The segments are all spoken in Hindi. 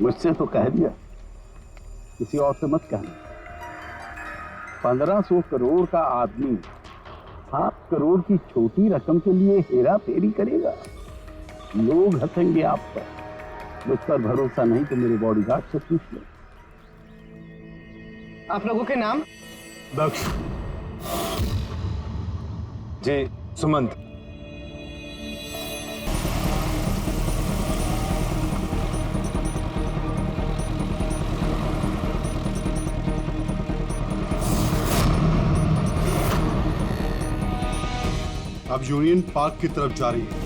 मुझसे तो कह दिया, किसी और से मत कहना। 1500 करोड़ का आदमी 7 करोड़ की छोटी रकम के लिए हेरा फेरी करेगा। लोग हंसेंगे आप पर। मुझ पर भरोसा नहीं तो मेरे बॉडीगार्ड से पूछ लो। आप लोगों के नाम? दक्ष जी, सुमंत। अब यूनियन पार्क की तरफ जा रही है।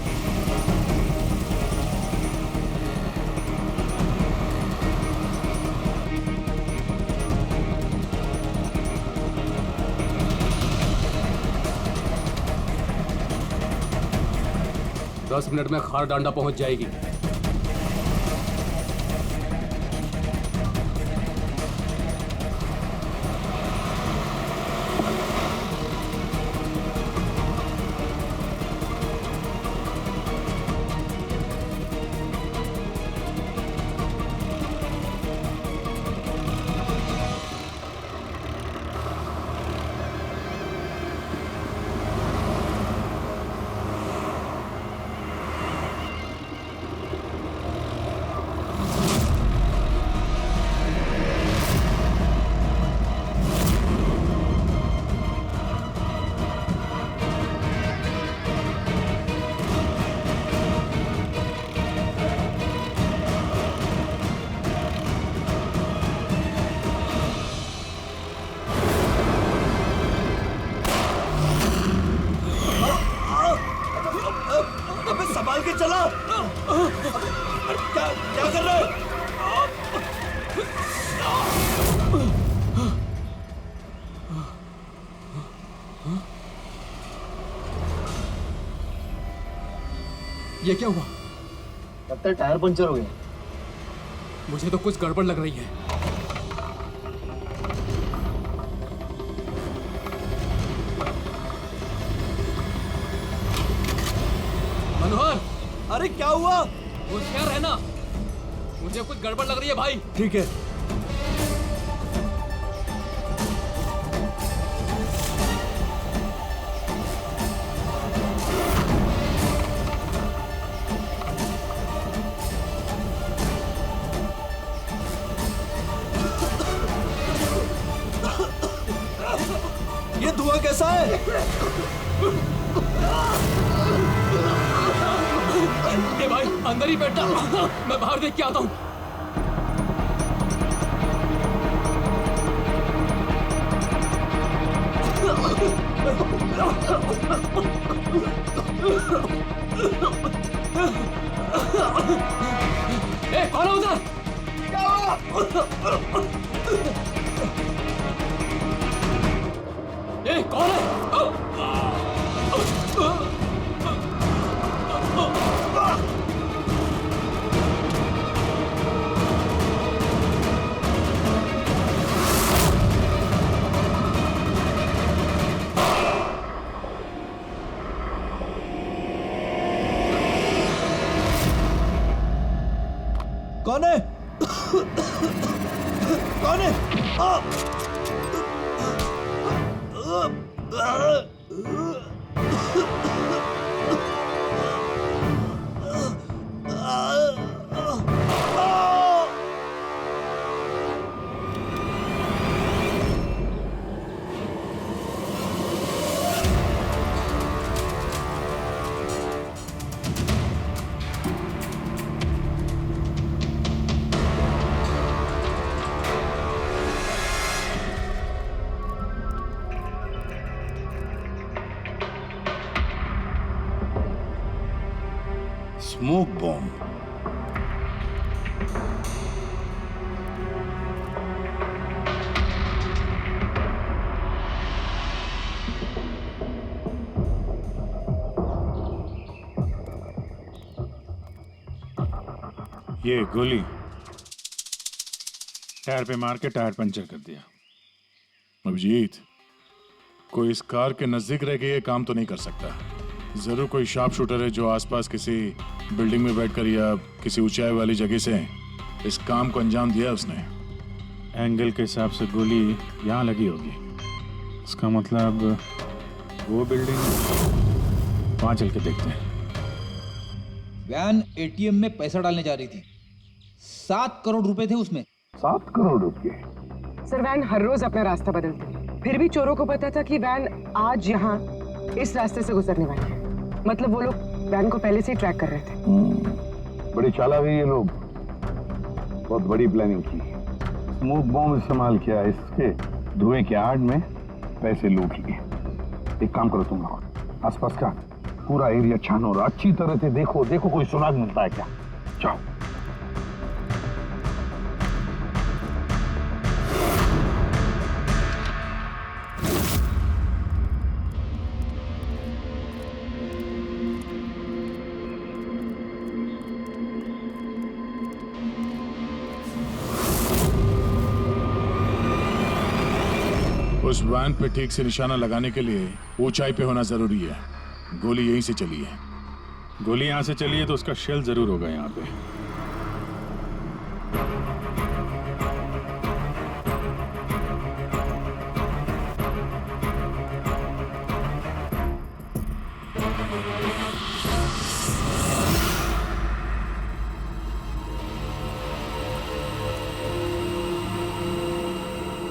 दस मिनट में खार डांडा पहुंच जाएगी। संभाल के चला। क्या क्या कर रहे हो? ये क्या हुआ? लगता है टायर पंचर हो गया। मुझे तो कुछ गड़बड़ लग रही है। मनोहर, अरे क्या हुआ? होशियार रहना, मुझे कुछ गड़बड़ लग रही है भाई। ठीक है। ये धुआं कैसा है? ये भाई अंदर ही बैठा, मैं बाहर देख के आता हूँ। ए, कौन है उधर? ए, कौन है? कौन है? कौन है? Smoke bomb. ये गोली टायर पे मार के टायर पंचर कर दिया। अभिजीत, कोई इस कार के नजदीक रह के ये काम तो नहीं कर सकता। जरूर कोई शार्प शूटर है जो आसपास किसी बिल्डिंग में बैठकर या किसी ऊंचाई वाली जगह से इस काम को अंजाम दिया उसने। एंगल के हिसाब से गोली यहाँ लगी होगी। इसका मतलब वो बिल्डिंग, वहाँ चल के देखते हैं। वैन एटीएम में पैसा डालने जा रही थी। 7 करोड़ रुपए थे उसमें। 7 करोड़ रुपए? सर वैन हर रोज अपना रास्ता बदलती है, फिर भी चोरों को पता था कि वैन आज यहाँ इस रास्ते से गुजरने वाली है। मतलब वो लोग वैन को पहले से ही ट्रैक कर रहे थे। बड़ी चालाक है ये लोग, बहुत बड़ी प्लानिंग की। स्मोक बॉम्ब इस्तेमाल किया, इसके धुएं के आड़ में पैसे लूट लिए। एक काम करो तुम लोग, आसपास का पूरा एरिया छानो और अच्छी तरह से देखो कोई सुराग मिलता है क्या। जाओ। उस वैन पे ठीक से निशाना लगाने के लिए ऊंचाई पे होना जरूरी है। गोली यहीं से चली है। गोली यहाँ से चली है तो उसका शेल जरूर होगा यहाँ पे।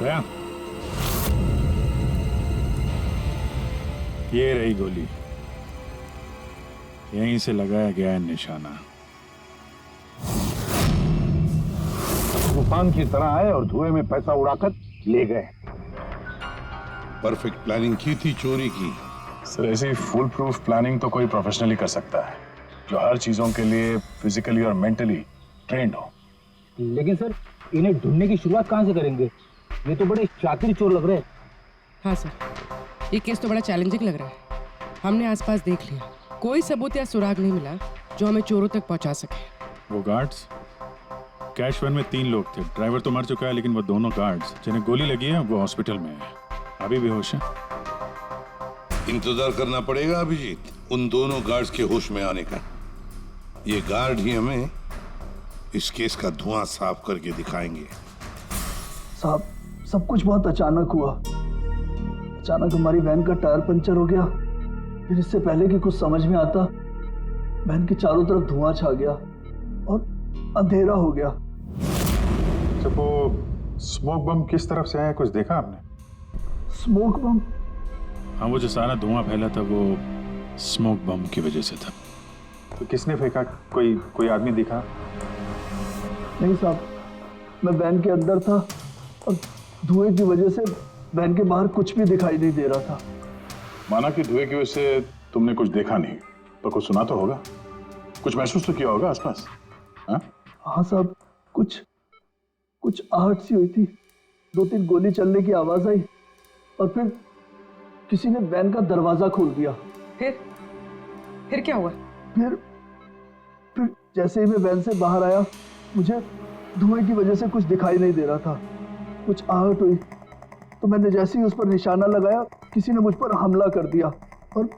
गया? ये रही गोली, यहीं से लगाया गया है निशाना। तूफान की तरह आए और धुएं में पैसा उड़ाकर ले गए। परफेक्ट प्लानिंग की थी चोरी की। सर ऐसी फुल प्रूफ प्लानिंग तो कोई प्रोफेशनली कर सकता है, जो हर चीजों के लिए फिजिकली और मेंटली ट्रेंड हो। लेकिन सर इन्हें ढूंढने की शुरुआत कहाँ से करेंगे? ये तो बड़े शातिर चोर लग रहे हैं। हाँ सर, ये केस तो बड़ा चैलेंजिंग लग रहा है। हमने आसपास देख लिया, कोई सबूत या सुराग नहीं मिला जो हमें चोरों तक पहुंचा सके। वो गार्ड्स, कैश वैन में 3 लोग थे। ड्राइवर तो मर चुका है, लेकिन वो दोनों गार्ड्स जिन्हें गोली लगी है वो हॉस्पिटल में है, अभी बेहोश है। इंतजार करना पड़ेगा अभिजीत, उन दोनों गार्ड्स के होश में आने का। ये गार्ड ही हमें इस केस का धुआं साफ करके दिखाएंगे। साहब, सब कुछ बहुत अचानक हुआ। अचानक हमारी वैन का टायर पंचर हो गया, फिर इससे पहले कि कुछ समझ में आता वैन के चारों तरफ धुआं छा गया और अंधेरा हो गया। जब वो स्मोक बम किस तरफ से आया, कुछ देखा आपने? स्मोक बम? हाँ, वो जो सारा धुआं फैला था वो स्मोक बम की वजह से था। तो किसने फेंका? कोई आदमी दिखा? नहीं साहब, मैं वैन के अंदर था और धुएं की वजह से वैन के बाहर कुछ भी दिखाई नहीं दे रहा था। माना कि धुएं की वजह से तुमने कुछ देखा नहीं, तो कुछ सुना तो होगा, कुछ महसूस तो किया होगा आसपास? हाँ साहब, कुछ आहट सी हुई थी। 2-3 गोली चलने की आवाज आई और फिर किसी ने वैन का दरवाजा खोल दिया। फिर क्या हुआ? फिर जैसे ही मैं वैन से बाहर आया, मुझे धुएं की वजह से कुछ दिखाई नहीं दे रहा था। कुछ आहट हुई तो मैंने जैसे ही उस पर निशाना लगाया, किसी ने मुझ पर हमला कर दिया और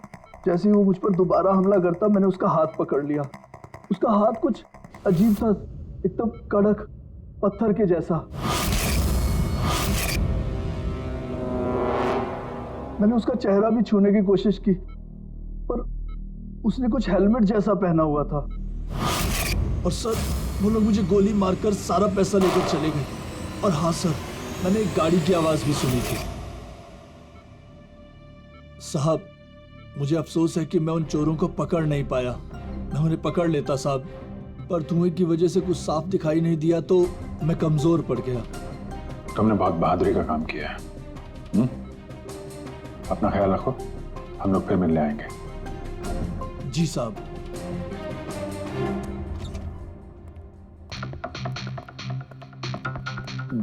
जैसे ही वो मुझ पर दोबारा हमला करता, मैंने उसका हाथ पकड़ लिया। उसका हाथ कुछ अजीब सा, एकदम कड़क पत्थर के जैसा। मैंने उसका चेहरा भी छूने की कोशिश की, पर उसने कुछ हेलमेट जैसा पहना हुआ था। और सर, वो लोग मुझे गोली मारकर सारा पैसा लेकर चले गए। और हाँ सर, मैंने एक गाड़ी की आवाज भी सुनी थी। साहब, मुझे अफसोस है कि मैं उन चोरों को पकड़ नहीं पाया। मैं उन्हें पकड़ लेता साहब, पर धुएं की वजह से कुछ साफ दिखाई नहीं दिया तो मैं कमजोर पड़ गया। तुमने बहुत बहादुरी का काम किया है। अपना ख्याल रखो, हम लोग फिर मिलने आएंगे। जी साहब।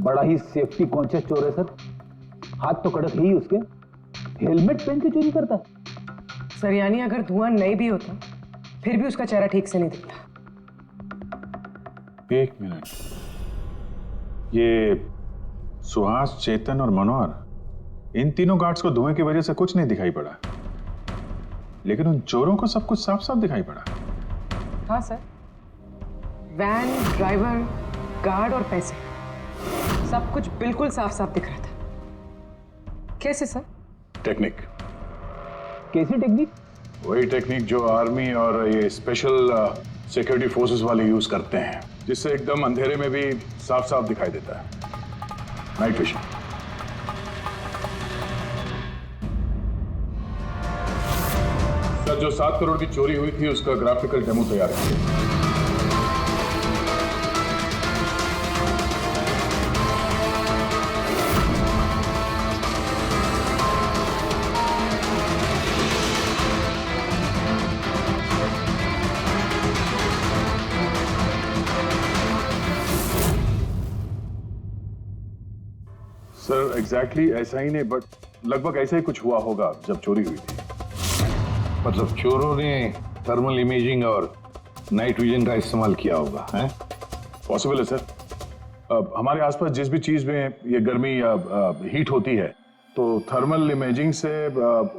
बड़ा ही सेफ्टी कॉन्शियस चोर है सर। हाथ तो कड़क ही उसके, हेलमेट पहन के चोरी करता है। सर यानी अगर धुआं नहीं भी होता फिर भी उसका चेहरा ठीक से नहीं दिखता। 1 मिनट, ये सुहास, चेतन और मनोहर, इन तीनों गार्ड्स को धुएं की वजह से कुछ नहीं दिखाई पड़ा, लेकिन उन चोरों को सब कुछ साफ साफ दिखाई पड़ा। हाँ सर, वैन, ड्राइवर, गार्ड और पैसे, सब कुछ बिल्कुल साफ साफ दिख रहा था। कैसे सर? टेक्निक, कैसी टेक्निक? वही टेक्निक जो आर्मी और ये स्पेशल सिक्योरिटी फोर्सेस वाले यूज करते हैं, जिससे एकदम अंधेरे में भी साफ साफ दिखाई देता है। Night vision. सर, जो 7 करोड़ की चोरी हुई थी उसका ग्राफिकल डेमो तैयार किया। सर एग्जैक्टली ऐसा ही नहीं, बट लगभग ऐसा ही कुछ हुआ होगा जब चोरी हुई थी। मतलब चोरों ने थर्मल इमेजिंग और नाइट विजन का इस्तेमाल किया होगा, है? पॉसिबल है सर। हमारे आसपास जिस भी चीज में ये गर्मी या हीट होती है, तो थर्मल इमेजिंग से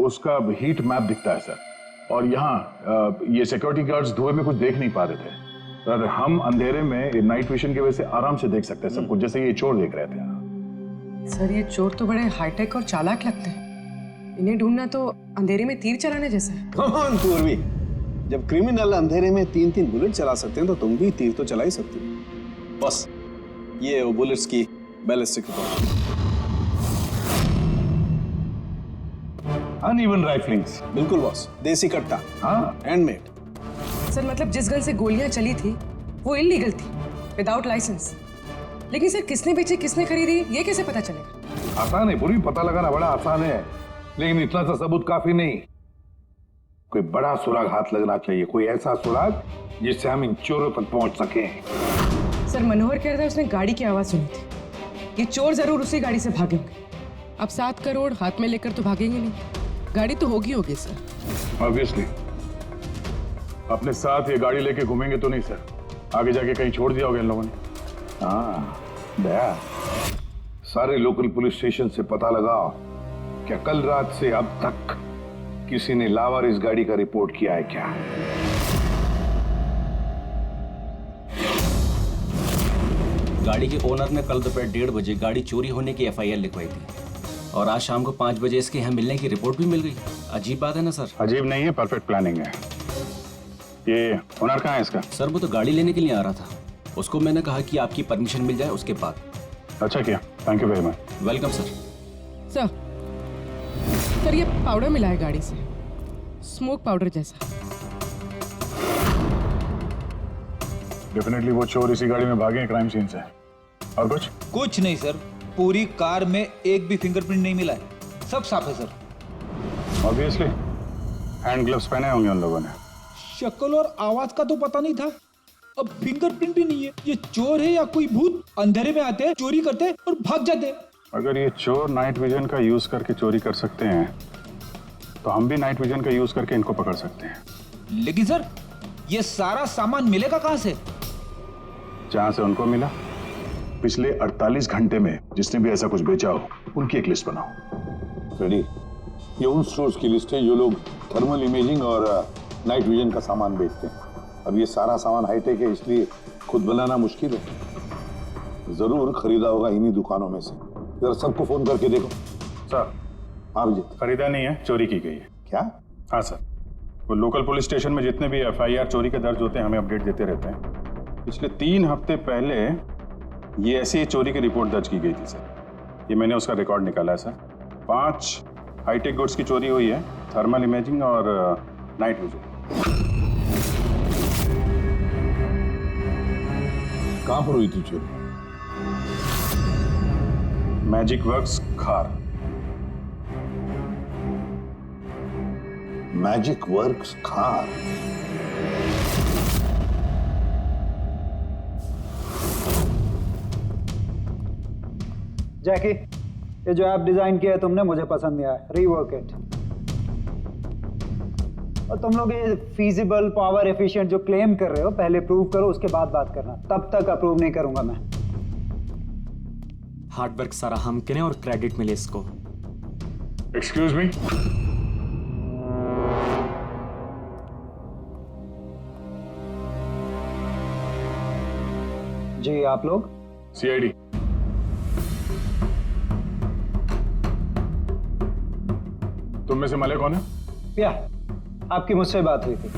उसका हीट मैप दिखता है सर। और यहाँ ये सिक्योरिटी गार्ड्स धुएं में कुछ देख नहीं पा रहे थे, पर हम अंधेरे में नाइट विजन की वजह से आराम से देख सकते हैं सब कुछ, जैसे ये चोर देख रहे थे। सर, ये चोर तो बड़े हाईटेक और चालाक लगते हैं। इन्हें ढूंढना तो अंधेरे में तीर चलाने जैसा है। कौन पूर्वी? जब क्रिमिनल अंधेरे में 3-3 बुलेट चला सकते हैं तो तुम भी तीर तो चला ही सकते हो। बस ये वो बुलेट्स की बैलिस्टिक रिपोर्ट। अनइवन राइफलिंग्स। बिल्कुल बॉस, देसी कट्टा। हाँ, हैंडमेड। सर, मतलब जिस गन से गोलियां चली थी वो इलीगल थी, विदाउट लाइसेंस। लेकिन सर, किसने बेची, किसने खरीदी, ये कैसे पता चलेगा? आसान है पूरी, पता लगाना बड़ा आसान है, लेकिन इतना सा सबूत काफी नहीं। कोई बड़ा सुराग हाथ लगना चाहिए, कोई ऐसा सुराग जिससे हम इन चोरों तक पहुंच सके। सर, मनोहर कह रहा था उसने गाड़ी की आवाज सुनी थी। ये चोर जरूर उसी गाड़ी से भागे होंगे। अब 7 करोड़ हाथ में लेकर तो भागेंगे नहीं, गाड़ी तो होगी सर। ऑब्वियसली अपने साथ ये गाड़ी लेके घूमेंगे तो नहीं सर, आगे जाके कहीं छोड़ दिया होगा इन लोगों ने। हाँ दया, सारे लोकल पुलिस स्टेशन से पता लगाओ क्या कल रात से अब तक किसी ने लावारिस गाड़ी का रिपोर्ट किया है क्या? गाड़ी के ओनर ने कल दोपहर 1:30 बजे गाड़ी चोरी होने की FIR लिखवाई थी और आज शाम को 5 बजे इसके यहाँ मिलने की रिपोर्ट भी मिल गई। अजीब बात है ना सर? अजीब नहीं है, परफेक्ट प्लानिंग है। ये ओनर कहाँ है इसका? सर, वो तो गाड़ी लेने के लिए आ रहा था। उसको मैंने कहा कि आपकी परमिशन मिल जाए उसके बाद। अच्छा किया, thank you very much. Welcome sir. Sir, ये पाउडर मिला है गाड़ी से, स्मोक पाउडर जैसा। डेफिनेटली वो चोर इसी गाड़ी में भागे हैं क्राइम सीन से। और कुछ नहीं सर, पूरी कार में एक भी फिंगरप्रिंट नहीं मिला है, सब साफ है सर। ऑब्वियसली हैंड ग्लव्स पहने होंगे उन लोगों ने। शक्ल और आवाज का तो पता नहीं था, अब फिंगरप्रिंट भी नहीं है। ये चोर है या कोई भूत? अंधेरे में आते हैं, चोरी करते हैं और भाग जाते हैं। अगर ये चोर नाइट विजन का यूज करके चोरी कर सकते हैं, तो हम भी नाइट विजन का यूज करके इनको पकड़ सकते हैं। लेकिन सर, ये सारा सामान मिलेगा कहाँ से? जहां से उनको मिला। पिछले 48 घंटे में जिसने भी ऐसा कुछ बेचा हो, उनकी एक लिस्ट बनाओ। रेडी? ये उन स्टोर्स की लिस्ट है जो लोग थर्मल इमेजिंग और नाइट विजन का सामान बेचते हैं। अब ये सारा सामान हाईटेक है, इसलिए खुद बनाना मुश्किल है। जरूर खरीदा होगा इन्हीं दुकानों में से। जरा सबको फोन करके देखो। सर, हाँ विजय। खरीदा नहीं है, चोरी की गई है। क्या? हाँ सर, वो लोकल पुलिस स्टेशन में जितने भी FIR चोरी के दर्ज होते हैं, हमें अपडेट देते रहते हैं। पिछले 3 हफ्ते पहले ये ऐसी ही चोरी की रिपोर्ट दर्ज की गई थी सर। ये मैंने उसका रिकॉर्ड निकाला है सर। 5 हाईटेक गुड्स की चोरी हुई है, थर्मल इमेजिंग और नाइट विजन। कहां पर हुई थी चोरी? मैजिक वर्क्स खार। मैजिक वर्क्स खार। जैकी, ये जो ऐप डिजाइन किया है तुमने मुझे पसंद नहीं आया, रीवर्क इट। और तुम लोग ये फीजिबल, पावर एफिशिएंट जो क्लेम कर रहे हो, पहले प्रूव करो, उसके बाद बात करना। तब तक अप्रूव नहीं करूंगा मैं। हार्ड वर्क सारा हम करें और क्रेडिट मिले इसको। एक्सक्यूज मी, जी आप लोग? सीआईडी। तुम में से मले कौन है? या आपकी मुझसे बात हुई थी।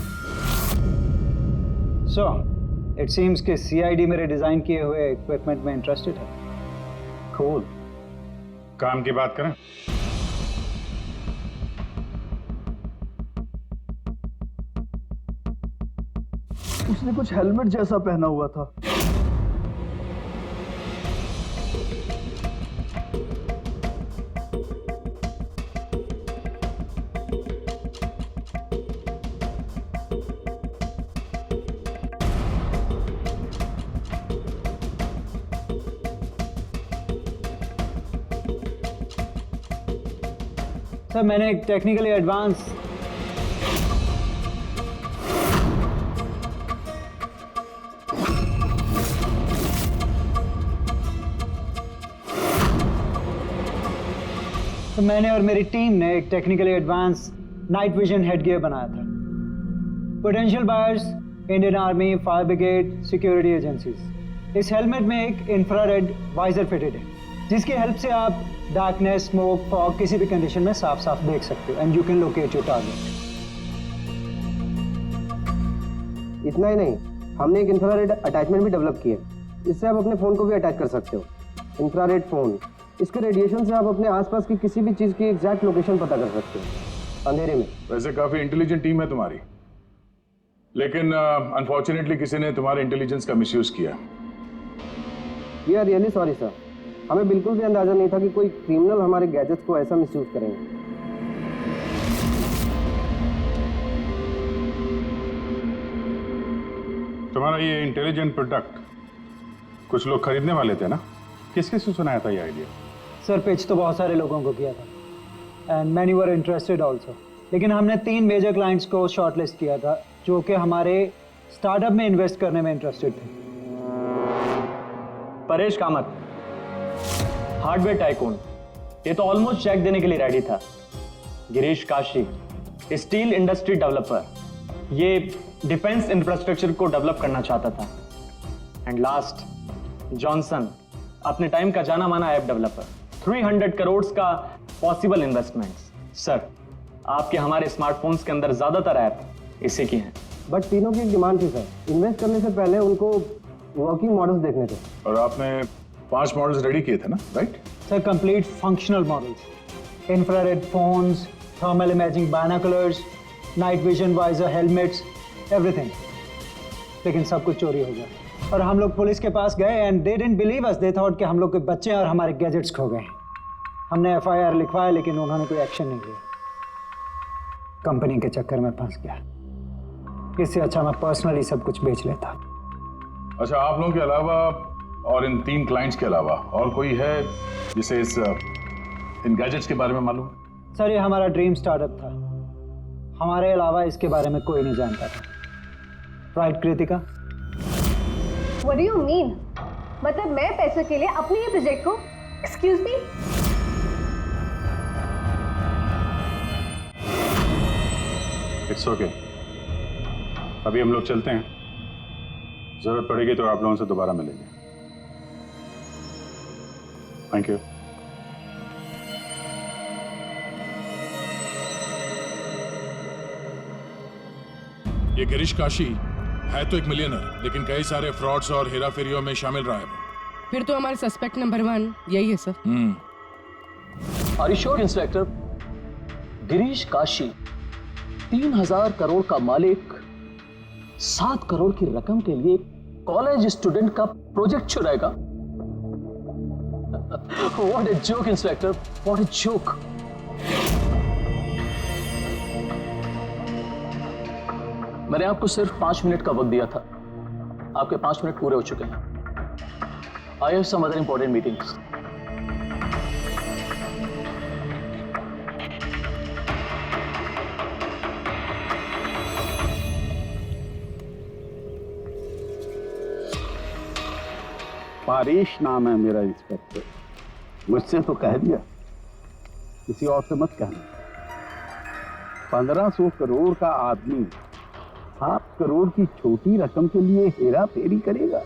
सो इट सीम्स कि सीआईडी मेरे डिजाइन किए हुए इक्विपमेंट में इंटरेस्टेड है। कूल। काम की बात करें? उसने कुछ हेलमेट जैसा पहना हुआ था। सर मैंने एक टेक्निकली एडवांस मैंने और मेरी टीम ने एक technically advance night vision headgear बनाया था। Potential buyers, Indian army, fire brigade, security agencies. इस हेलमेट में एक इंफ्रारेड वाइजर फिटेड है जिसकी हेल्प से आप डार्कनेस, स्मोक, फॉग किसी भी कंडीशन में साफ साफ देख सकते हो and you can locate your target. इतना ही नहीं, हमने एक इंफ्रारेड अटैचमेंट भी डेवलप किया है। इससे आप अपने फोन को भी अटैच कर सकते हो। इंफ्रारेड फोन, इसके रेडिएशन से आप अपने आसपास की किसी भी चीज की एग्जैक्ट लोकेशन पता कर सकते हो अंधेरे में। वैसे काफी इंटेलिजेंट टीम है तुम्हारी, लेकिन अनफॉर्चुनेटली किसी ने तुम्हारे इंटेलिजेंस का मिसयूज किया। We are really sorry sir, हमें बिल्कुल भी अंदाजा नहीं था कि कोई क्रिमिनल हमारे गैजेट्स को ऐसा मिसयूज करेंगे। तुम्हारा ये इंटेलिजेंट प्रोडक्ट कुछ लोग खरीदने वाले थे ना? किस किस से सुनाया था ये आइडिया? सर पिच तो बहुत सारे लोगों को किया था and many were interested also, लेकिन हमने 3 मेजर क्लाइंट्स को शॉर्टलिस्ट किया था जो कि हमारे स्टार्टअप में इन्वेस्ट करने में इंटरेस्टेड थे। परेश कामत, हार्डवेयर टाइकून, ये तो ऑलमोस्ट चेक देने के लिए रेडी था। Girish Kashi, steel industry developer, ये डिफेंस इंफ्रास्ट्रक्चर को डेवलप करना चाहता था। एंड लास्ट जॉनसन, अपने टाइम का जाना माना ऐप डेवलपर, 300 करोड़ का पॉसिबल इन्वेस्टमेंट्स। सर आपके हमारे स्मार्टफोन्स के अंदर ज्यादातर ऐप इसी की हैं। बट तीनों की डिमांड थी सर। इन्वेस्ट करने से पहले उनको वर्किंग मॉडल्स देखने थे। और आपने 5 मॉडल्स रेडी किए थे ना, right? Sir complete functional models, infrared phones, thermal imaging binoculars, night vision visor helmets, everything. लेकिन सब कुछ चोरी हो गया और हम लोग पुलिस के पास गए and they didn't believe us. They thought कि हम लोग के बच्चे और हमारे गैजेट्स खो गए। हमने एफआईआर लिखवाया लेकिन उन्होंने कोई एक्शन नहीं लिया। कंपनी के चक्कर में फंस गया। इससे अच्छा मैं पर्सनली सब कुछ बेच लेता। अच्छा, आप लोगों के अलावा और इन 3 क्लाइंट्स के अलावा और कोई है जिसे इन गैजेट्स के बारे में मालूम? सर ये हमारा ड्रीम स्टार्टअप था, हमारे अलावा इसके बारे में कोई नहीं जानता था। Right Kritika? What do you mean? मतलब मैं पैसे के लिए अपने ही प्रोजेक्ट को, एक्सक्यूज मी? इट्स ओके, अभी हम लोग चलते हैं। जरूरत पड़ेगी तो आप लोगों से दोबारा मिलेंगे। Thank you. ये गिरीश काशी है तो एक मिलियनर, लेकिन कई सारे फ्रॉड्स और हेराफेरियों में शामिल रहा है। फिर तो हमारे सस्पेक्ट नंबर 1 यही है सर। Are you sure inspector? Girish Kashi 3000 crore का मालिक 7 करोड़ की रकम के लिए कॉलेज स्टूडेंट का प्रोजेक्ट चुराएगा? What a joke inspector, what a joke. मैंने आपको सिर्फ 5 मिनट का वक्त दिया था, आपके 5 मिनट पूरे हो चुके हैं। I have some other important meetings. Paresh नाम है मेरा इंस्पेक्टर। मुझसे तो कह दिया, किसी और से मत कहना। 1500 करोड़ का आदमी 7 करोड़ की छोटी रकम के लिए हेरा फेरी करेगा?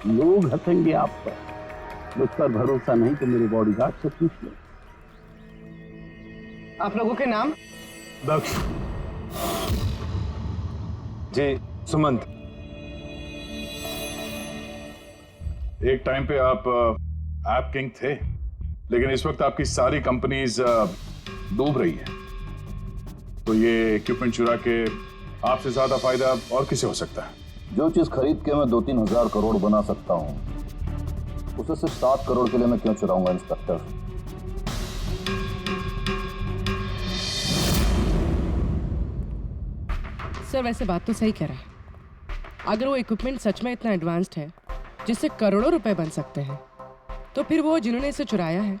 लोग हंसेंगे आप पर, मुझ पर भरोसा नहीं तो मेरे बॉडीगार्ड से पूछ लो। आप लोगों के नाम? दक्ष जी, सुमंत। एक टाइम पे आप ऐप किंग थे, लेकिन इस वक्त आपकी सारी कंपनीज डूब रही है, तो ये इक्विपमेंट चुरा के आपसे ज्यादा फायदा और किसे हो सकता है? जो चीज खरीद के मैं 2-3 हजार करोड़ बना सकता हूं, उसे सिर्फ 7 करोड़ के लिए मैं क्यों चुराऊंगा इंस्पेक्टर? सर वैसे बात तो सही कह रहा है। अगर वो इक्विपमेंट सच में इतना एडवांस्ड है जिससे करोड़ों रुपए बन सकते हैं, तो फिर वो जिन्होंने इसे चुराया है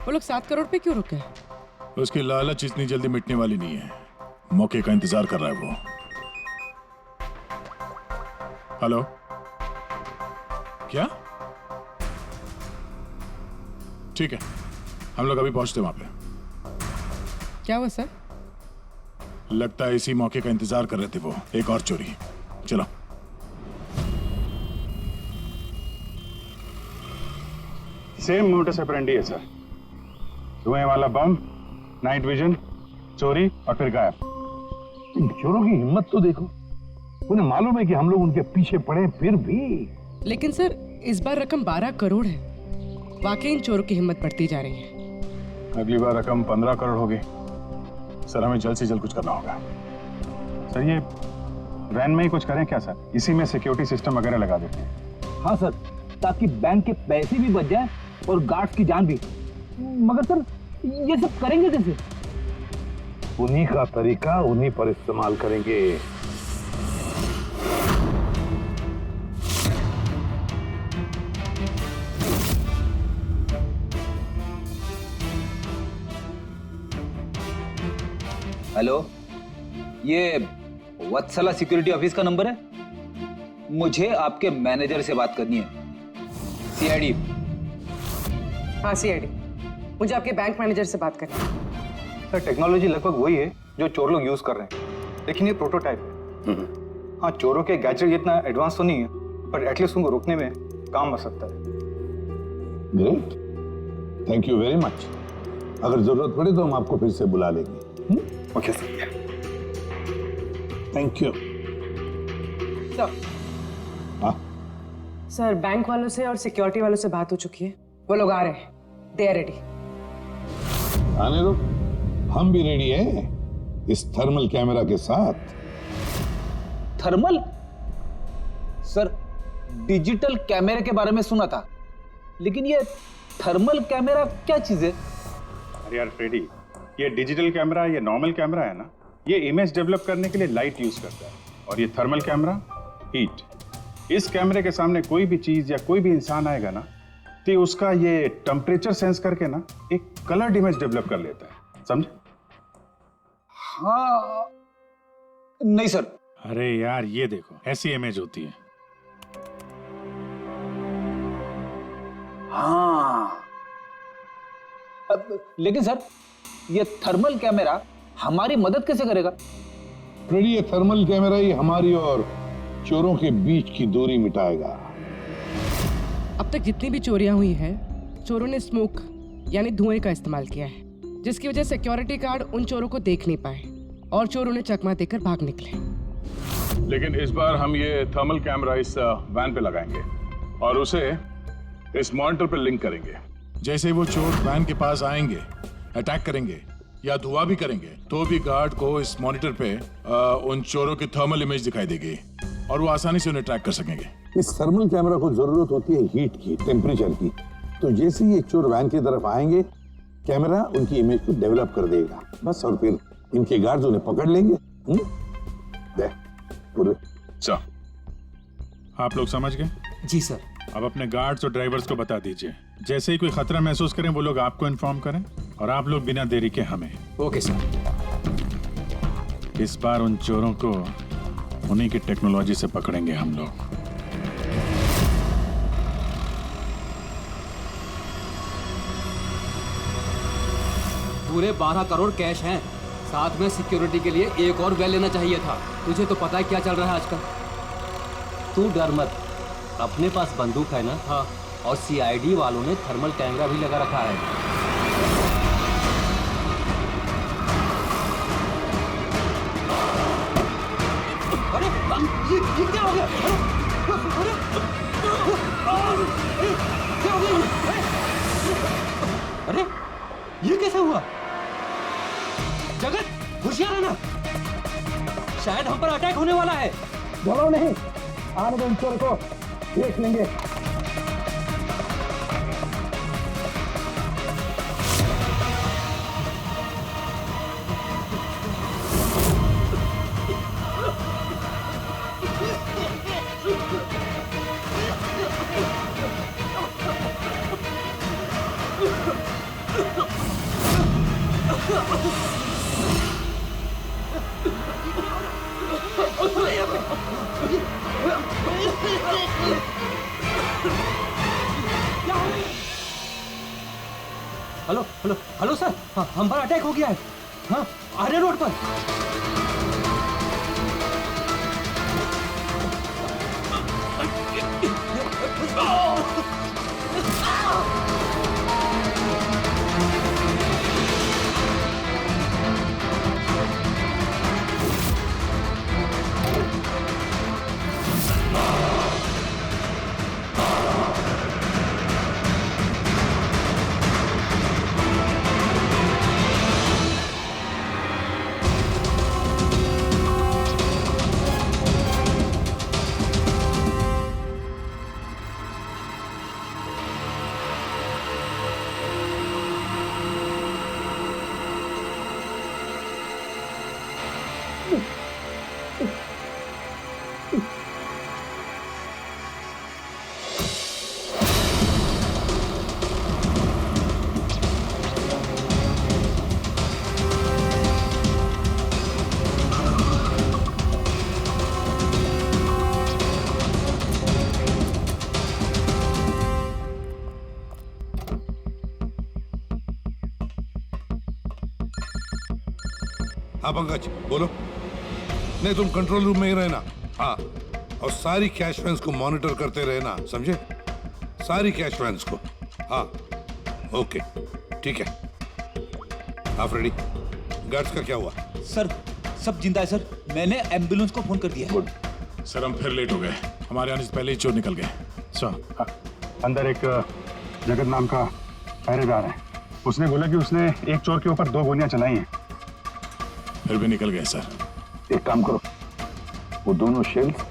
वो लोग 7 करोड़ पे क्यों रुके हैं? उसकी लालच इतनी जल्दी मिटने वाली नहीं है, मौके का इंतजार कर रहा है वो। हेलो, क्या? ठीक है, हम लोग अभी पहुंचते वहां पे। क्या हुआ सर? लगता है इसी मौके का इंतजार कर रहे थे वो। एक और चोरी, चलो। सेम मोटस ऑपरेंडी है सर, धुएं वाला बम, नाइट विजन, चोरी और फिर गायब। इन चोरों की हिम्मत तो देखो, उन्हें मालूम है कि हम लोग उनके पीछे पड़े, फिर भी। लेकिन सर इस बार रकम 12 करोड़ है, वाकई इन चोरों की हिम्मत बढ़ती जा रही है। अगली बार रकम 15 करोड़ होगी। सर हमें जल्द से जल्द कुछ करना होगा। सर ये वैन में ही कुछ करें क्या सर? इसी में सिक्योरिटी सिस्टम वगैरह लगा देते हैं। हाँ सर, ताकि बैंक के पैसे भी बच जाए और गार्ड्स की जान भी। मगर सर ये सब करेंगे कैसे? उन्हीं का तरीका उन्हीं पर इस्तेमाल करेंगे। हेलो, ये वत्सला सिक्योरिटी ऑफिस का नंबर है? मुझे आपके मैनेजर से बात करनी है। सीआईडी। हाँ सीआईडी, मुझे आपके बैंक मैनेजर से बात करनी है। सर टेक्नोलॉजी लगभग वही है जो चोर लोग यूज कर रहे हैं, लेकिन ये प्रोटोटाइप है। हाँ, चोरों के गैजेट इतना एडवांस तो नहीं है, पर एटलीस्ट उनको रोकने में काम आ सकता है। Great, thank you very much. अगर जरूरत पड़े तो हम आपको फिर से बुला लेंगे। Okay sir, thank you. Sir bank वालों से और सिक्योरिटी वालों से बात हो चुकी है, वो लोग आ रहे हैं। They are ready. आने दो, हम भी रेडी हैं इस थर्मल कैमरा के साथ। थर्मल? सर डिजिटल कैमरे के बारे में सुना था, लेकिन ये थर्मल कैमरा क्या चीज है? अरे यार फ्रेडी, ये डिजिटल कैमरा, ये नॉर्मल कैमरा है ना, ये इमेज डेवलप करने के लिए लाइट यूज करता है, और ये थर्मल कैमरा हीट। इस कैमरे के सामने कोई भी चीज या कोई भी इंसान आएगा ना, तो उसका ये टेम्परेचर सेंस करके ना एक कलर्ड इमेज डेवलप कर लेता है, समझे? हाँ नहीं सर। अरे यार ये देखो, ऐसी इमेज होती है। हाँ, लेकिन सर ये थर्मल कैमरा हमारी मदद कैसे करेगा? फ्रेडी, ये थर्मल कैमरा ही हमारी और चोरों के बीच की दूरी मिटाएगा। अब तक जितनी भी चोरियां हुई हैं, चोरों ने स्मोक यानी धुएं का इस्तेमाल किया है, जिसकी वजह से सिक्योरिटी गार्ड उन चोरों को देख नहीं पाए और चोर उन्हें चकमा देकर भाग निकले। लेकिन इस बार हम ये थर्मल कैमरा इस वैन पे लगाएंगे और उसे इस मॉनिटर पे लिंक करेंगे। जैसे वो चोर वैन के पास आएंगे, अटैक करेंगे या धुआं भी करेंगे, तो भी गार्ड को इस मॉनिटर पे उन चोरों की थर्मल इमेज दिखाई देगी और वो आसानी से उन्हें ट्रैक कर सकेंगे। इस थर्मल कैमरा को जरूरत होती है हीट की, टेम्परेचर की। तो जैसे ही ये चोर वैन की तरफ आएंगे, कैमरा उनकी इमेज को डेवलप कर देगा बस, और फिर इनके गार्ड्स उन्हें पकड़ लेंगे। आप लोग समझ गए? जी सर। अब अपने गार्ड्स और ड्राइवर्स को बता दीजिए, जैसे ही कोई खतरा महसूस करें वो लोग आपको इन्फॉर्म करें, और आप लोग बिना देरी के हमें। Okay sir. इस बार उन चोरों को उन्हीं की टेक्नोलॉजी से पकड़ेंगे हम लोग। पूरे 12 करोड़ कैश हैं, साथ में सिक्योरिटी के लिए एक और वैन लेना चाहिए था। तुझे तो पता है क्या चल रहा है आजकल। तू डर मत, अपने पास बंदूक है ना? हाँ। और सीआईडी वालों ने थर्मल कैमरा भी लगा रखा है। अरे ये क्या हो गया? क्या हो गया? अरे ये कैसे हुआ? जगत होशियार रहना, शायद हम पर अटैक होने वाला है। बोलो नहीं, आने दो इन चोर को, देख लेंगे। हेलो हेलो हेलो सर, हाँ, हम पर अटैक हो गया है। हाँ, आर्य रोड पर। हाँ पंकज बोलो। नहीं तुम कंट्रोल रूम में ही रहना। हाँ, और सारी कैश वैन्स को मॉनिटर करते रहना, समझे? सारी कैश वैन्स को। हाँ ओके ठीक है। हाँ फ्रेडी, गार्ड्स का क्या हुआ? सर सब जिंदा है सर, मैंने एम्बुलेंस को फोन कर दिया। गुड सर, हम फिर लेट हो गए, हमारे आने से पहले ही चोर निकल गए। सर अंदर एक जगत नाम का पहरेदार है, उसने बोला कि उसने एक चोर के ऊपर 2 गोलियां चलाई हैं। फिर भी निकल गए सर। एक काम करो, वो दोनों शेल्स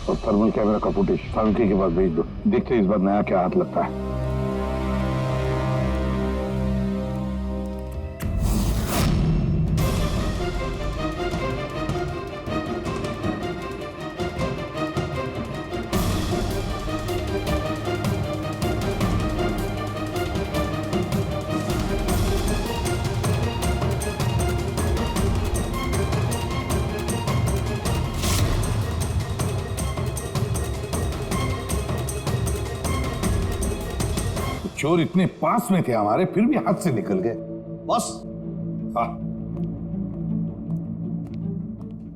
और थर्मल कैमरा का फुटेज फारूकी के पास भेज दो, देखते हैं इस बार नया क्या हाथ लगता है। चोर इतने पास में थे हमारे, फिर भी हाथ से निकल गए। बस हाँ,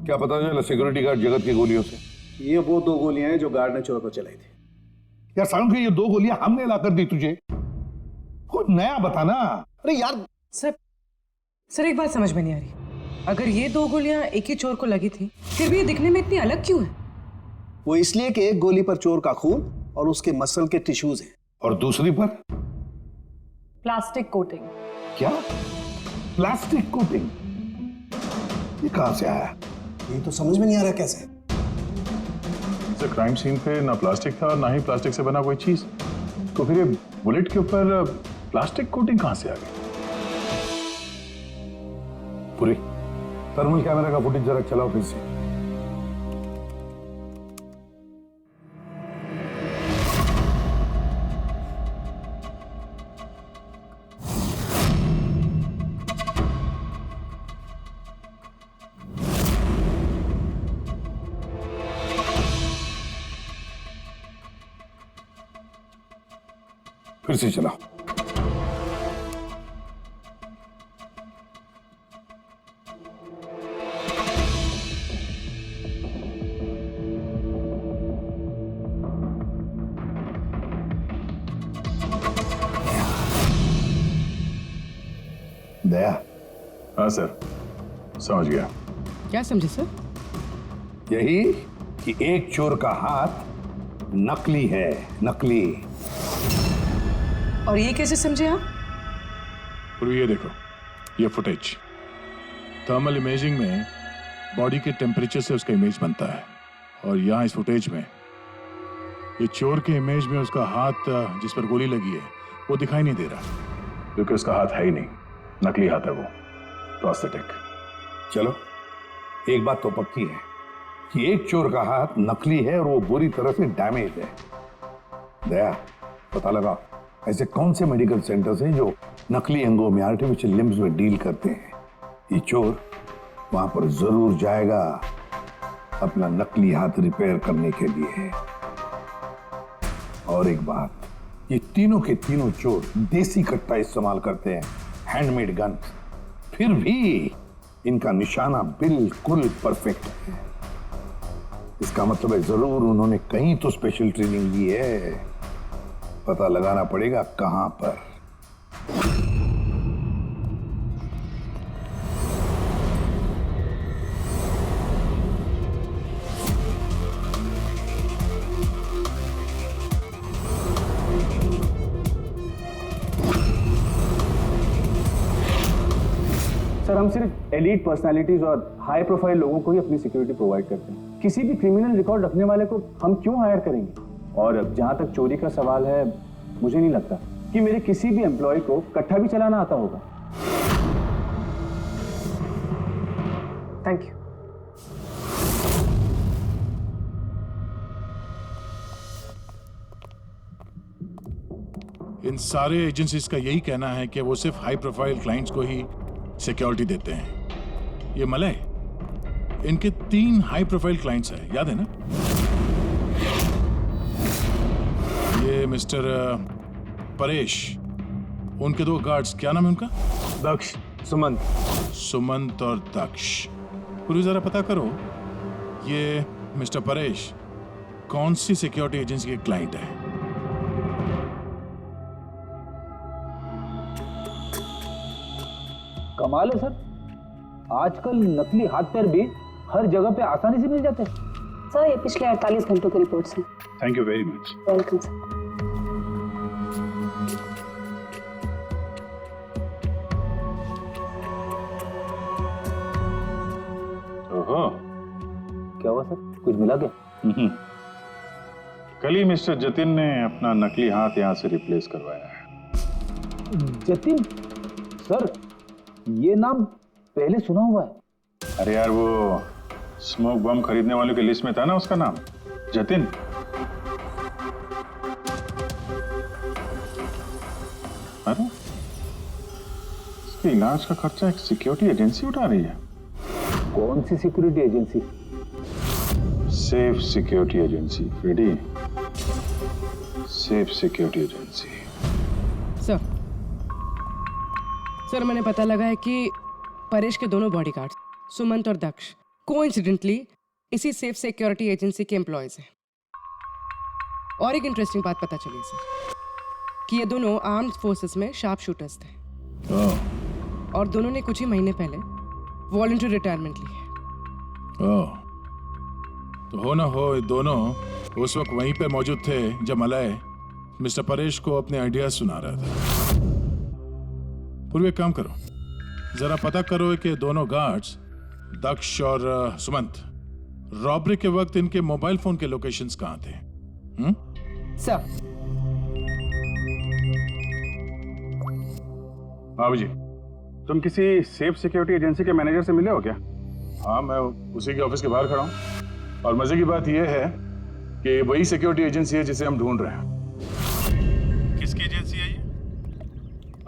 क्या पता चला सिक्योरिटी गार्ड जगत की गोलियों से? ये वो 2 गोलियां हैं जो गार्ड ने चोर को चलाई थी। यार सारुण, ये 2 गोलियां हमने लाकर दी तुझे, कुछ नया बताना। अरे यार सर एक बात समझ में नहीं आ रही, अगर ये 2 गोलियां एक ही चोर को लगी थी, फिर भी ये दिखने में इतनी अलग क्यों है? वो इसलिए कि एक गोली पर चोर का खून और उसके मसल के टिश्यूज हैं, और दूसरी पर प्लास्टिक कोटिंग। क्या? Plastic coating? ये कहां से आया? ये तो समझ में नहीं आ रहा कैसे। क्राइम सीन पे ना प्लास्टिक था और ना ही प्लास्टिक से बना कोई चीज, तो फिर ये बुलेट के ऊपर प्लास्टिक कोटिंग कहां से आ गई? पूरी थर्मल कैमरा का फुटेज जरा चलाओ फिर से। फिर से चलाओ। दया। हाँ सर, समझ गया। क्या समझे सर? यही कि एक चोर का हाथ नकली है, नकली। और ये कैसे समझे आप? पूर्वी ये देखो, ये फुटेज थर्मल इमेजिंग में बॉडी के टेम्परेचर से उसका इमेज बनता है, और यहाँ इस फुटेज में ये चोर के इमेज में उसका हाथ जिस पर गोली लगी है वो दिखाई नहीं दे रहा, क्योंकि उसका हाथ है ही नहीं, नकली हाथ है वो, प्रोस्थेटिक। चलो, एक बात तो पक्की है कि एक चोर का हाथ नकली है और वो बुरी तरह से डैमेज है। दया, पता लगा ऐसे कौन से मेडिकल सेंटर्स हैं जो नकली अंगों में, आर्टिफिशियल लिम्स में डील करते हैं। ये चोर वहां पर जरूर जाएगा अपना नकली हाथ रिपेयर करने के लिए। और एक बात, ये तीनों के तीनों चोर देसी कट्टा इस्तेमाल करते हैं, हैंडमेड गन। फिर भी इनका निशाना बिल्कुल परफेक्ट है। इसका मतलब है जरूर उन्होंने कहीं तो स्पेशल ट्रेनिंग ली है। पता लगाना पड़ेगा कहां पर। सर, हम सिर्फ एलीट पर्सनालिटीज और हाई प्रोफाइल लोगों को ही अपनी सिक्योरिटी प्रोवाइड करते हैं। किसी भी क्रिमिनल रिकॉर्ड रखने वाले को हम क्यों हायर करेंगे? और जहां तक चोरी का सवाल है, मुझे नहीं लगता कि मेरे किसी भी एम्प्लॉय को कट्टा भी चलाना आता होगा। Thank you. इन सारे एजेंसीज का यही कहना है कि वो सिर्फ हाई प्रोफाइल क्लाइंट्स को ही सिक्योरिटी देते हैं। ये मलय, इनके 3 हाई प्रोफाइल क्लाइंट्स हैं, याद है ना? ये मिस्टर परेश, उनके 2 गार्ड्स, क्या नाम है उनका? दक्ष, सुमंत। सुमंत और दक्ष। पूरी जरा पता करो, ये मिस्टर परेश कौन सी सिक्योरिटी एजेंसी के क्लाइंट है? कमाल है सर, आजकल नकली हाथ पैर भी हर जगह पे आसानी से मिल जाते हैं। सर, ये पिछले 48 घंटों की रिपोर्ट्स हैं। Thank you very much. Welcome sir. ओहो, क्या हुआ सर, कुछ मिला क्या? कल ही मिस्टर जतिन ने अपना नकली हाथ यहाँ से रिप्लेस करवाया है। जतिन? सर, ये नाम पहले सुना हुआ है। अरे यार, वो स्मोक बम खरीदने वालों की लिस्ट में था ना उसका नाम, जतिन। अरे, इसके इलाज का खर्चा एक सिक्योरिटी एजेंसी उठा रही है। कौन सी security agency? Safe security agency, Freddy. Safe security agency. Sir, मैंने पता लगा है कि परेश के दोनों बॉडीगार्ड्स, सुमंत और दक्ष, कोइंसिडेंटली इसी सेफ सिक्योरिटी एजेंसी के एम्प्लॉयज हैं। और एक इंटरेस्टिंग बात पता चली सर, कि ये दोनों आर्म्ड फोर्सेस में शार्प शूटर्स थे। और दोनों ने कुछ ही महीने पहले वॉलंटरी रिटायरमेंट ली है। तो हो ना हो, ये दोनों उस वक्त वहीं पे मौजूद थे जब मलय मिस्टर परेश को अपने आइडियाज सुना रहा था। पूर्व एक काम करो, जरा पता करो कि दोनों गार्ड्स दक्ष और सुमंत रॉबरी के वक्त इनके मोबाइल फोन के लोकेशंस कहां थे? सर। बाबू जी, तुम किसी सेफ सिक्योरिटी एजेंसी के मैनेजर से मिले हो क्या? हाँ, मैं उसी के ऑफिस के बाहर खड़ा हूँ। और मजे की बात यह है कि वही सिक्योरिटी एजेंसी है जिसे हम ढूंढ रहे हैं। किसकी एजेंसी है ये?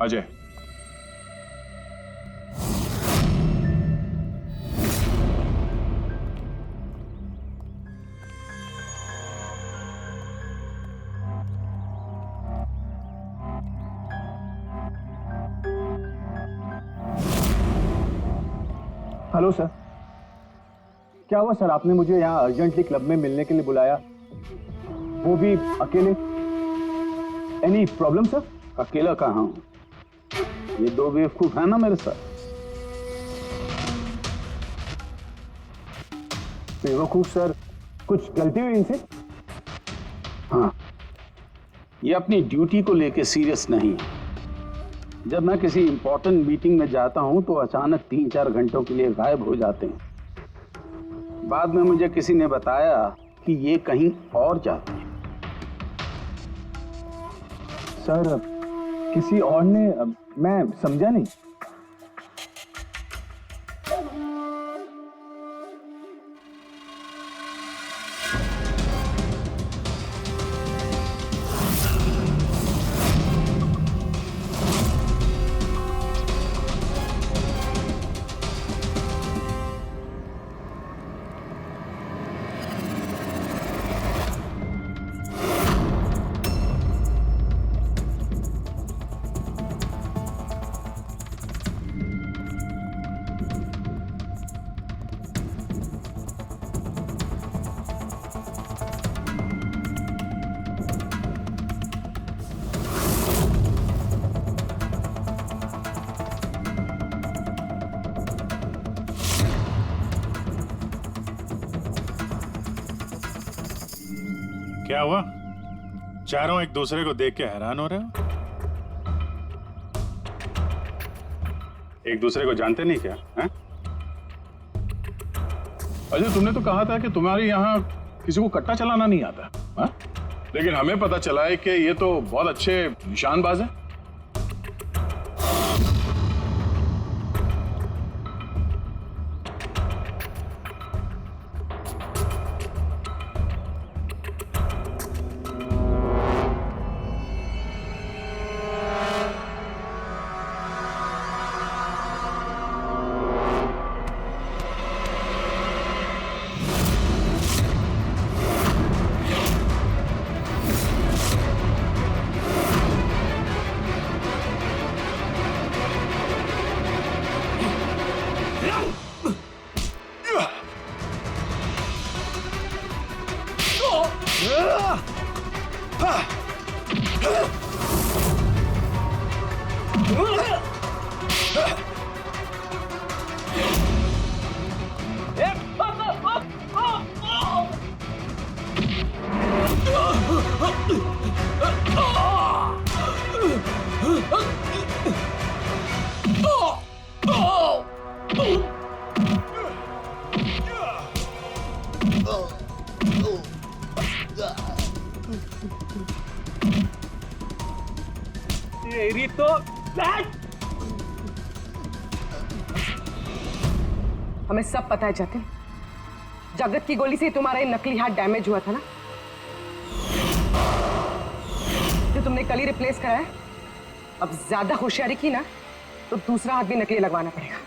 अजय। हेलो सर, क्या हुआ सर? आपने मुझे यहाँ अर्जेंटली क्लब में मिलने के लिए बुलाया, वो भी अकेले। Any problem sir? अकेला कहाँ हूँ? ये दो बेवकूफ है ना मेरे साथ। बेवकूफ सर, कुछ गलती हुई इनसे? हाँ, ये अपनी ड्यूटी को लेके सीरियस नहीं है। जब मैं किसी इंपॉर्टेंट मीटिंग में जाता हूं तो अचानक 3-4 घंटों के लिए गायब हो जाते हैं। बाद में मुझे किसी ने बताया कि ये कहीं और जाते हैं। सर, किसी और ने, मैं समझा नहीं। क्या हुआ? चारों एक दूसरे को देख के हैरान हो रहे हो? एक दूसरे को जानते नहीं क्या? हैं? अजय, तुमने तो कहा था कि तुम्हारे यहाँ किसी को कट्टा चलाना नहीं आता, हा? लेकिन हमें पता चला है कि ये तो बहुत अच्छे निशानबाज हैं। हमें सब पता है जतिन, जगत की गोली से तुम्हारा ये नकली हाथ डैमेज हुआ था ना, जो तुमने कल ही रिप्लेस कराया है। अब ज्यादा होशियारी की ना तो दूसरा हाथ भी नकली लगवाना पड़ेगा।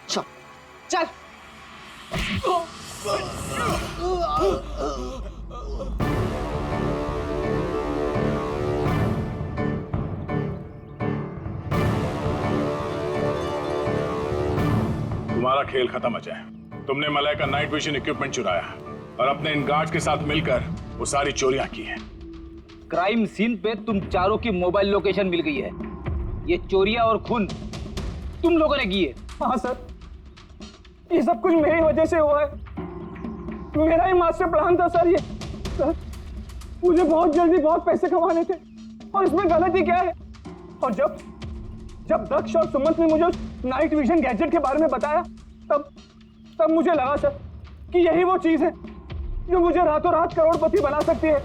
चल चल। तुम्हारा खेल खत्म अजय। तुमने मलय का नाइट विजन इक्विपमेंट चुराया और अपने इन गार्ड्स के साथ मिलकर वो सारी चोरियां की हैं। क्राइम सीन पे तुम चारों की मोबाइल लोकेशन मिल गई है। ये चोरियां और खून तुम लोगों ने की है। हाँ सर, ये सब कुछ मेरी वजह से हुआ है। मेरा ही मास्टर प्लान था सर ये। सर, मुझे बहुत जल्दी बहुत पैसे कमाने थे और इसमें गलती क्या है? और जब दक्ष और सुमंत ने मुझे नाइट विजन गैजेट के बारे में बताया तब मुझे लगा सर कि यही वो चीज है जो मुझे रातों रात करोड़पति बना सकती है।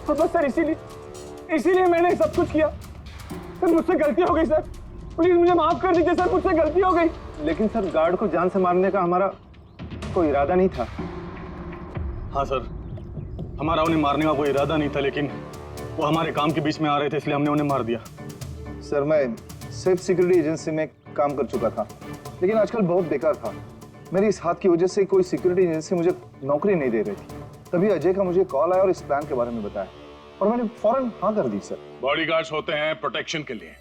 और बस सर इसीलिए मैंने सब कुछ किया। सर, मुझसे गलती हो गई सर, प्लीज मुझे माफ कर दीजिए सर, मुझसे गलती हो गई। लेकिन सर, गार्ड को जान से मारने का हमारा कोई इरादा नहीं था। हाँ सर, हमारा उन्हें मारने का कोई इरादा नहीं था, लेकिन वो हमारे काम के बीच में आ रहे थे इसलिए हमने उन्हें मार दिया। सर, मैं सेफ सिक्योरिटी एजेंसी में काम कर चुका था, लेकिन आजकल बहुत बेकार था। मेरी इस हाथ की वजह से कोई सिक्योरिटी एजेंसी मुझे नौकरी नहीं दे रही थी। तभी अजय का मुझे कॉल आया और इस प्लान के बारे में बताया और मैंने फौरन हाँ कर दी सर। बॉडीगार्ड्स होते हैं प्रोटेक्शन के लिए,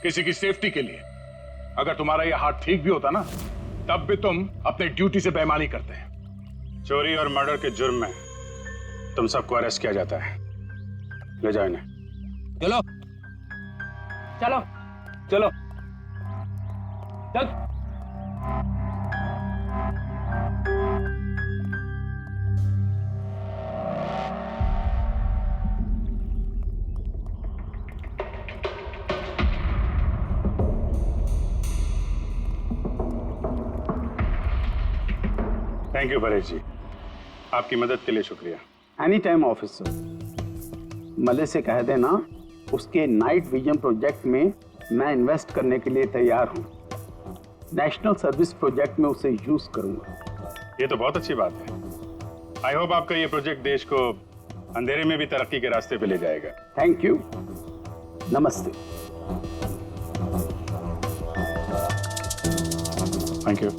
किसी की सेफ्टी के लिए। अगर तुम्हारा ये हाथ ठीक भी होता ना, तब भी तुम अपने ड्यूटी से बेईमानी करते हैं। चोरी और मर्डर के जुर्म में तुम सबको अरेस्ट किया जाता है। ले जाओ इन्हें। चलो चलो। चलो चल। थैंक यू परेश जी, आपकी मदद के लिए शुक्रिया। Any time officer. मले से कह देना उसके नाइट विजन प्रोजेक्ट में मैं इन्वेस्ट करने के लिए तैयार हूँ। नेशनल सर्विस प्रोजेक्ट में उसे यूज करूंगा। ये तो बहुत अच्छी बात है। आई होप आपका ये प्रोजेक्ट देश को अंधेरे में भी तरक्की के रास्ते पे ले जाएगा। थैंक यू, नमस्ते। Thank you.